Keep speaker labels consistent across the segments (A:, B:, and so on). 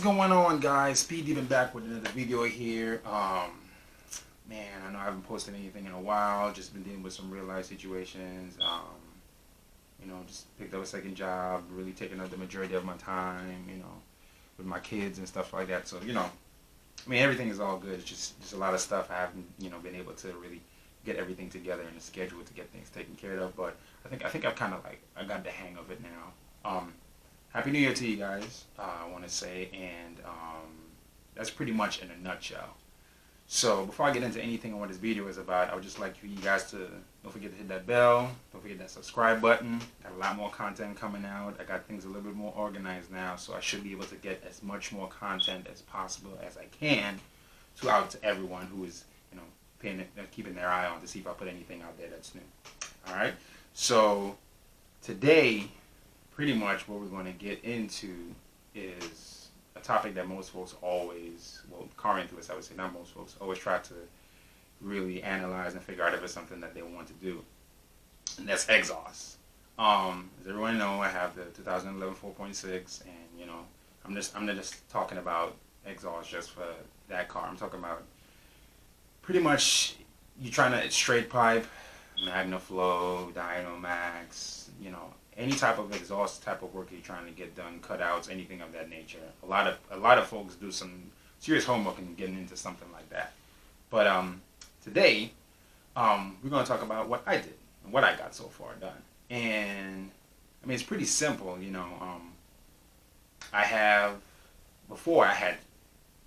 A: going on, guys? Speed even back with another video here. Man, I know I haven't posted anything in a while. Just been dealing with some real life situations. Just picked up a second job. Really taking up the majority of my time. With my kids and stuff like that. So everything is all good. It's just a lot of stuff I haven't been able to really get everything together in a schedule to get things taken care of. But I think I've kind of I got the hang of it now. Happy New Year to you guys, I want to say, and that's pretty much in a nutshell. So before I get into anything on what this video is about, I would just like for you guys to don't forget to hit that bell, don't forget that subscribe button. Got a lot more content coming out. I got things a little bit more organized now, so I should be able to get as much more content as possible as I can out to everyone who is keeping their eye on to see if I put anything out there that's new. All right, so today, pretty much what we're going to get into is a topic that most folks car enthusiasts, I would say, not most folks, always try to really analyze and figure out if it's something that they want to do. And that's exhaust. As everyone know, I have the 2011 4.6, and I'm not just talking about exhaust just for that car. I'm talking about pretty much you trying to straight pipe, MagnaFlow, Dynamax, any type of exhaust type of work you're trying to get done, cutouts, anything of that nature. A lot of folks do some serious homework and getting into something like that. But today, we're going to talk about what I did and what I got so far done. And it's pretty simple.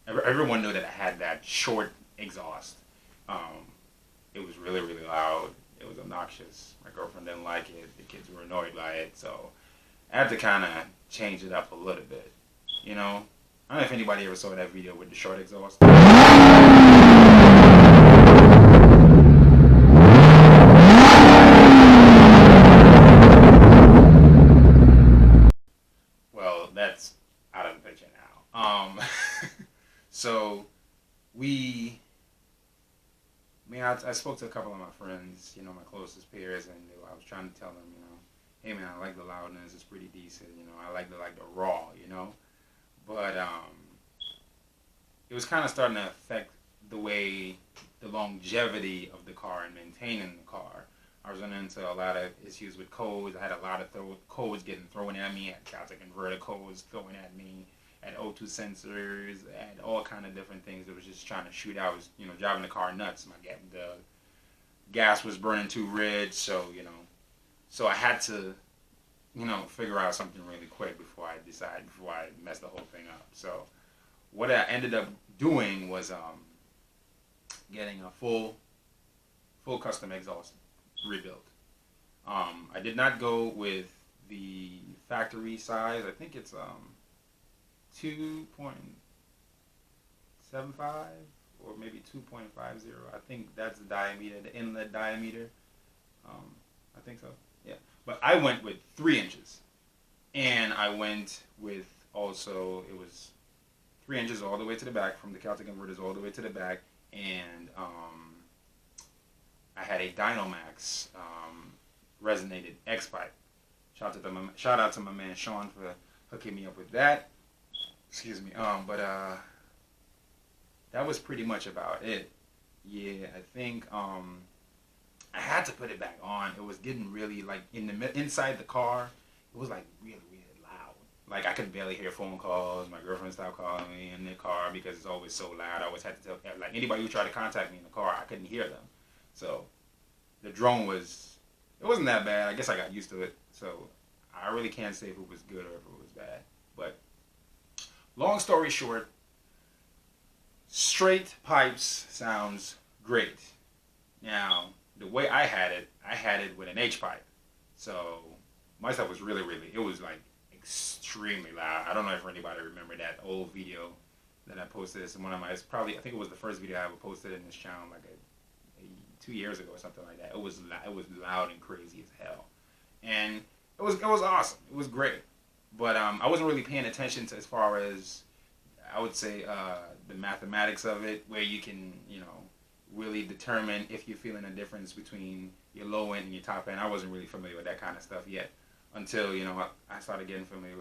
A: Everyone knew that I had that short exhaust. It was really, really loud. It was obnoxious. My girlfriend didn't like it. The kids were annoyed by it. So I had to kind of change it up a little bit. I don't know if anybody ever saw that video with the short exhaust. Well, that's out of the picture now. So I spoke to a couple of my friends, my closest peers, and I was trying to tell them, hey man, I like the loudness, it's pretty decent, I like the raw, but it was kind of starting to affect the longevity of the car and maintaining the car. I was running into a lot of issues with codes. I had a lot of codes getting thrown at me. I had Caltech converter codes thrown at me. Had O2 sensors, had all kind of different things that was just trying to shoot out. I was, driving the car nuts. The gas was burning too rich, so I had to, figure out something really quick before I messed the whole thing up. So what I ended up doing was getting a full custom exhaust rebuilt. I did not go with the factory size. I think it's 2.75 or maybe 2.50. I think that's the diameter, the inlet diameter. I think so. Yeah. But I went with 3 inches. And I went with also, it was 3 inches all the way to the back, from the Caltech converters all the way to the back. And I had a Dynamax resonated X pipe. Shout out to my man Sean for hooking me up with that. Excuse me. But that was pretty much about it. Yeah, I think I had to put it back on. It was getting really inside the car. It was really, really loud. I could barely hear phone calls. My girlfriend stopped calling me in the car because it's always so loud. I always had to tell anybody who tried to contact me in the car, I couldn't hear them. So the drone it wasn't that bad. I guess I got used to it. So I really can't say if it was good or if it was bad. But long story short, straight pipes sounds great. Now, the way I had it with an H pipe. So my stuff was really, really, it was extremely loud. I don't know if anybody remember that old video that I posted. It's one of my, I think it was the first video I ever posted in this channel 2 years ago or something like that. It was loud and crazy as hell. And it was awesome. It was great. But I wasn't really paying attention to, as far as, I would say, the mathematics of it, where you can, really determine if you're feeling a difference between your low end and your top end. I wasn't really familiar with that kind of stuff yet. until, you know, I started getting familiar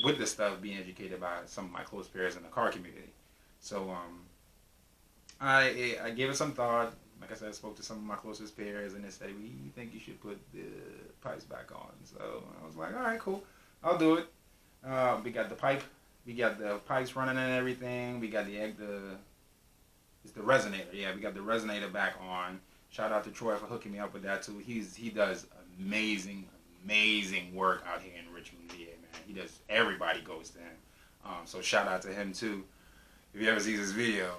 A: with this stuff, being educated by some of my close peers in the car community. So I gave it some thought. Like I said, I spoke to some of my closest peers, and they said, "We think you should put the pipes back on." So I was like, "All right, cool, I'll do it." We got the pipes running and everything. We got it's the resonator. Yeah, we got the resonator back on. Shout out to Troy for hooking me up with that too. He does amazing work out here in Richmond, VA, man. He does. Everybody goes to him. So shout out to him too, if you ever see this video.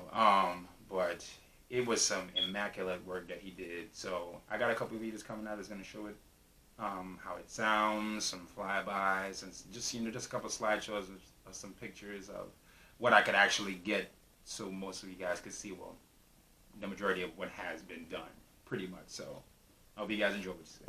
A: But it was some immaculate work that he did. So I got a couple of videos coming out that's gonna show it, how it sounds, some flybys, and just just a couple of slideshows of some pictures of what I could actually get, so most of you guys could see, well, the majority of what has been done, pretty much. So I hope you guys enjoy what you see.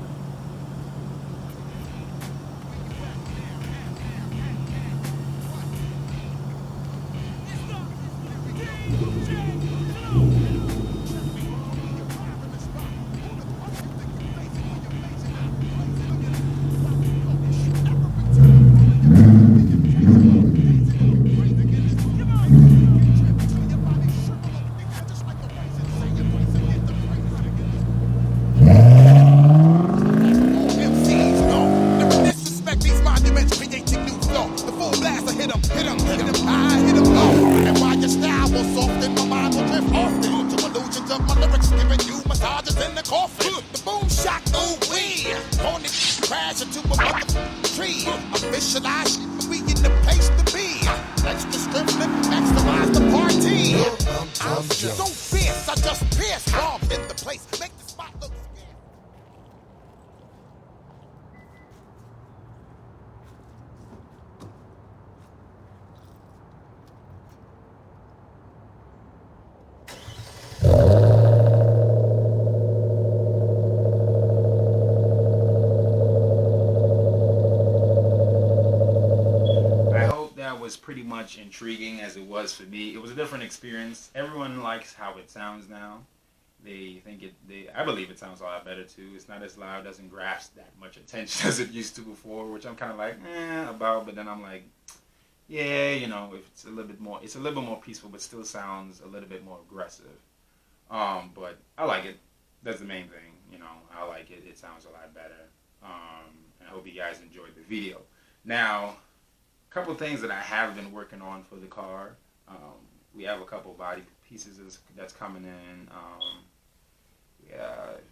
B: Crash into a motherfucking tree. I visualize we in the place to be. Extra strip, maximize the party. I'm so fierce, I just pierce bombs in the place. Make the spot look scared.
A: Was pretty much intriguing as it was for me. It was a different experience. Everyone likes how it sounds now. They think I believe it sounds a lot better too. It's not as loud, doesn't grasp that much attention as it used to before, which I'm kind of like about. But then I'm like, yeah, you know, if it's a little bit more peaceful, but still sounds a little bit more aggressive. But I like it. That's the main thing. You know, I like it. It sounds a lot better. And I hope you guys enjoyed the video. Now, couple things that I have been working on for the car. We have a couple body pieces that's coming in. We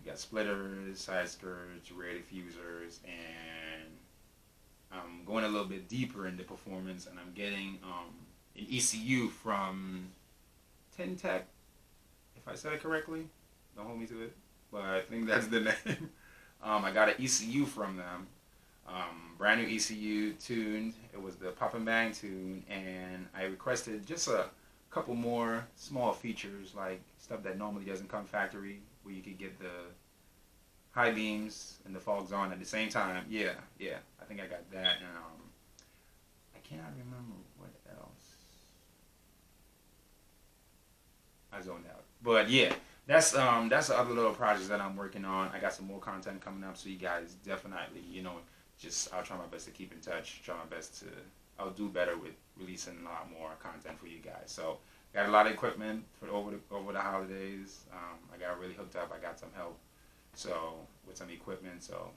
A: got splitters, side skirts, rear diffusers, and I'm going a little bit deeper into performance, and I'm getting an ECU from Tintec, if I said it correctly. Don't hold me to it, but I think that's the name. I got an ECU from them. Brand new ECU, tuned. It was the Pop and Bang tune, and I requested just a couple more small features, like stuff that normally doesn't come factory, where you could get the high beams and the fogs on at the same time. Yeah, I think I got that, and I cannot remember what else. I zoned out, but yeah. That's the other little projects that I'm working on. I got some more content coming up, so you guys definitely, you know, I'll try my best to keep in touch. I'll do better with releasing a lot more content for you guys. So, got a lot of equipment for over the holidays. I got really hooked up. I got some help, so with some equipment. So,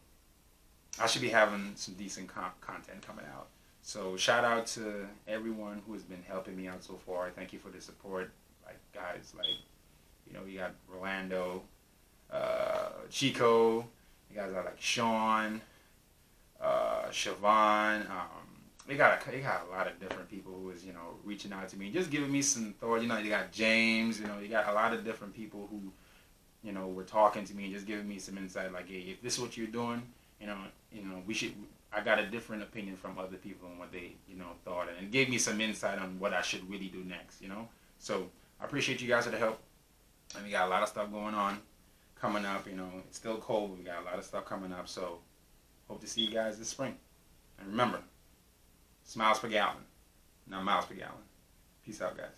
A: I should be having some decent content coming out. So, shout out to everyone who has been helping me out so far. Thank you for the support. Like guys, you know, we got Rolando, Chico. You guys are like Sean. Siobhan, they got a lot of different people who is, you know, reaching out to me, just giving me some thought. You know, you got James, you know, you got a lot of different people who, you know, were talking to me and just giving me some insight. Like, hey, if this is what you're doing, you know, I got a different opinion from other people on what they, you know, thought, and it gave me some insight on what I should really do next. You know, so I appreciate you guys for the help, and we got a lot of stuff going on coming up. You know, it's still cold, but we got a lot of stuff coming up. So. Hope to see you guys this spring. And remember, smiles per gallon, not miles per gallon. Peace out, guys.